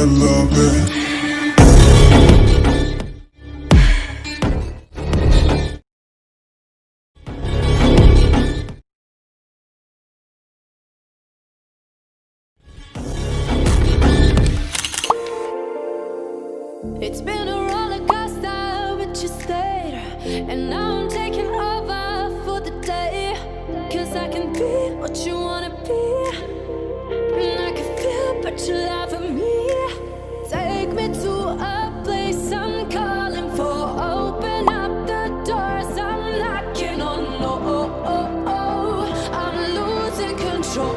love it. It's been a roller coaster, but you stayed. And now I'm taking over for the day. Cause I can be what you wanna be. And I can feel but you laugh at me. Take me to a place I'm calling for. Open up the doors I'm knocking on. I'm losing control.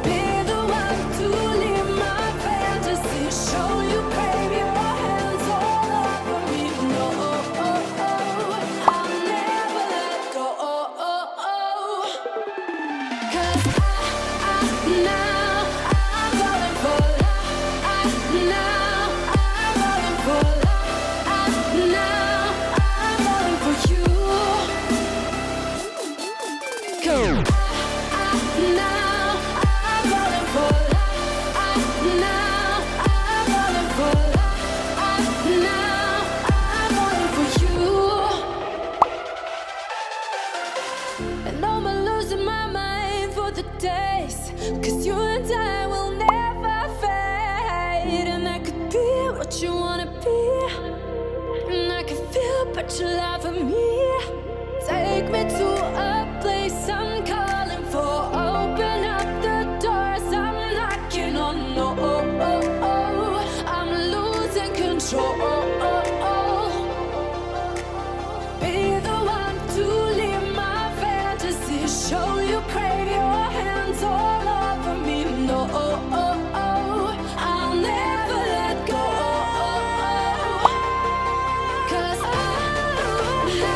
Be the one to leave my fantasy. Show you crave your hands all over me. No, I'll never let go. Cause now I'm falling for love. Now I'm falling for love. Now I'm falling for you. Go. Now I'm falling for love. Now I'm falling for love. Now I'm falling for you. And I'm losing my mind for the days. Cause you and I will never fade. And I could be what you wanna be. And I can feel but you laugh at me. Take me to a place I'm calling for. Open up the doors I'm knocking on. No, I'm losing control. Be the one to leave my fantasy. Show you crave your hands all over me. No, I'll never let go. Cause now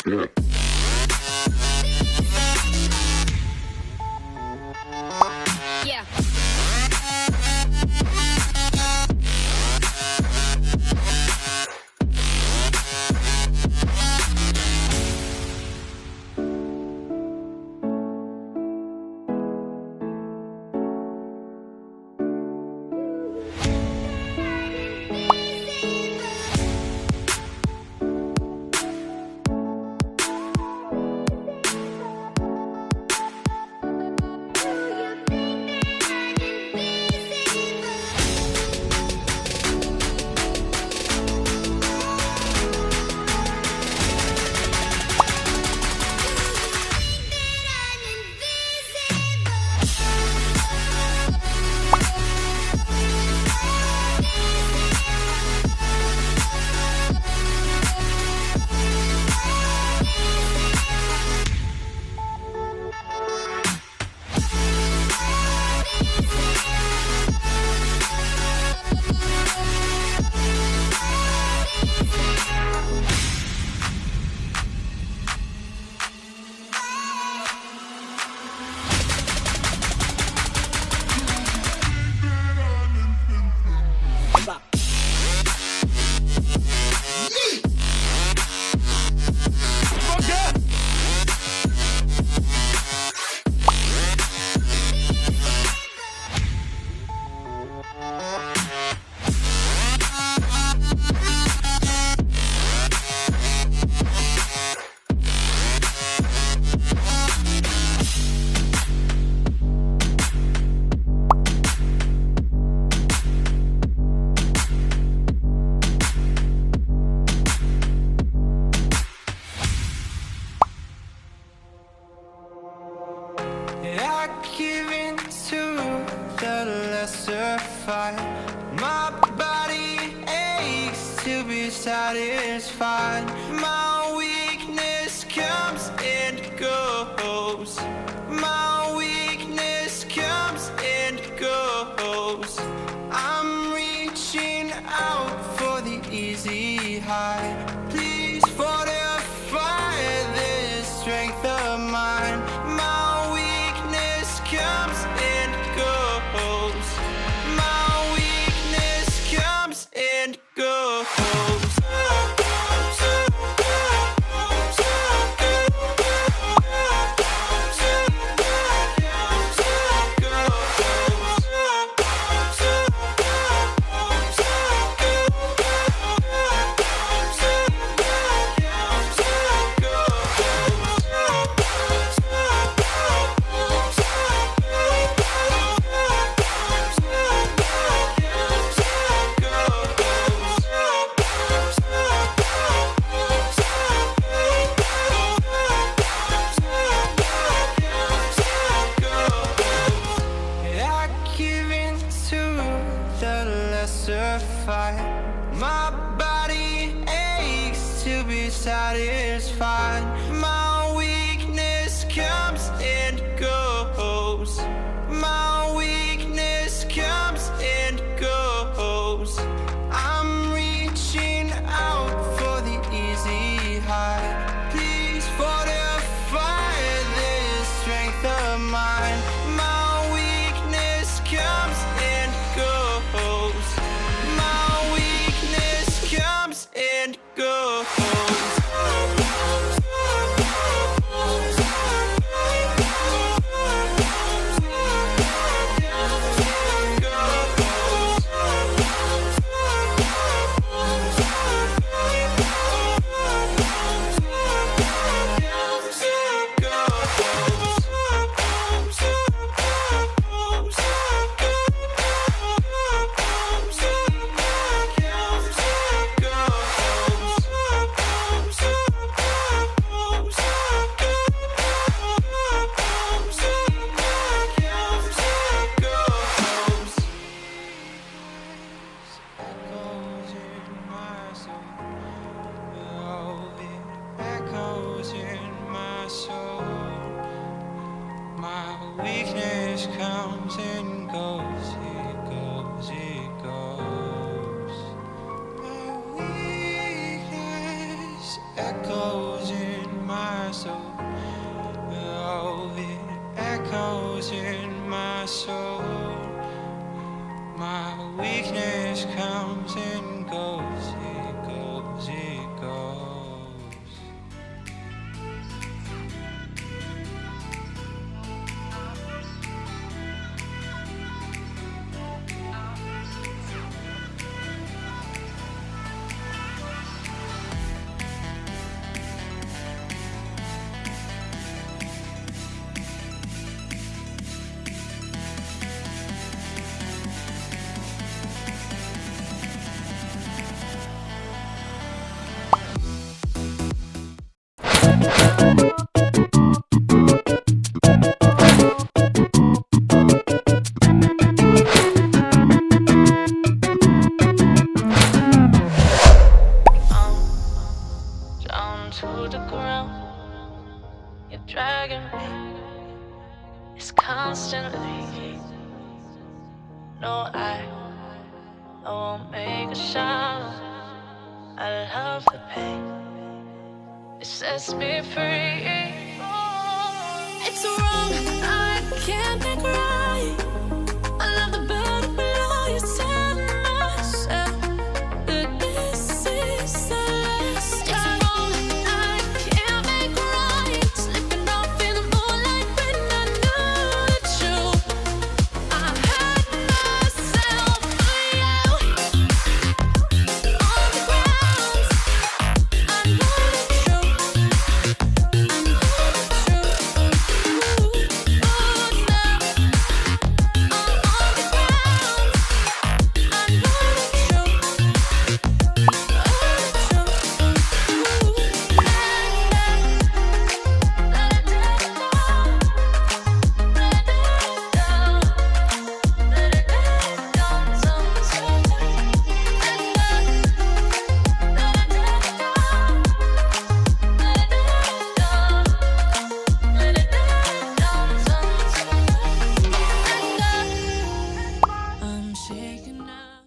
Yeah. I give in to the lesser fight. My body aches to be satisfied. My weakness comes and goes. My weakness comes and goes. I'm reaching out for the easy high. Please fortify this strength of mine. My weakness comes and goes. My weakness comes and goes. My body aches to be satisfied. My weakness comes and goes. My weakness comes and goes. I'm reaching out for the easy high. Please fortify this strength of mine. My weakness comes and goes. My weakness comes and goes. Echoes in my soul. Oh, it echoes in my soul. My weakness comes and goes, it goes, it goes. Down to the ground, you're dragging me. It's constantly. No, I won't make a sound. I love the pain. It sets me free. It's wrong, I can't make right. I love the burden below you, tell myself that this is the last time. It's wrong, I can't make right. Slipping off in the moonlight when I knew the truth. I had myself for you. On the ground, I know the truth. I know the truth. Oh, now I'm on the ground. I know the truth. I'm shaking now.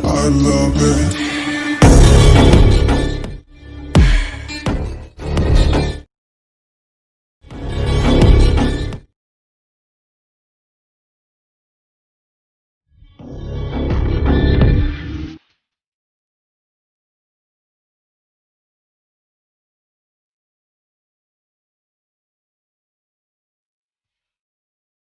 I love it.